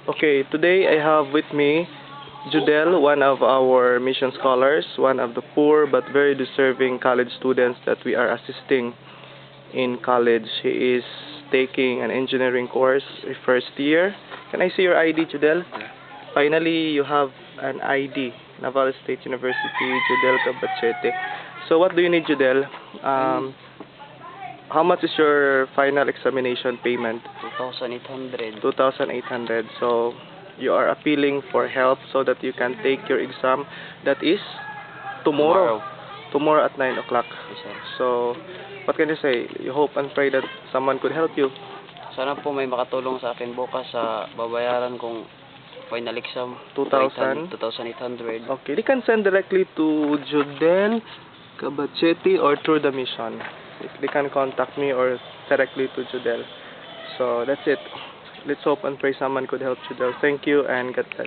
Okay, today I have with me Judel, one of our mission scholars, one of the poor but very deserving college students that we are assisting in college. He is taking an engineering course, first year. Can I see your ID, Judel? Finally, you have an ID, Naval State University, Judel Cabachete. So what do you need, Judel? How much is your final examination payment? 2,800. 2,800. So you are appealing for help so that you can take your exam. That is tomorrow. Tomorrow at 9 o'clock. Yes, sir. So what can you say? You hope and pray that someone could help you. Sana po may makatulong sa akin bukas sa babayaran kong final exam. 2,000? 2,800. Okay, they can send directly to Judel Cabachete or through the mission. They can contact me or directly to Judel. So that's it. Let's hope and pray someone could help Judel. Thank you and God bless.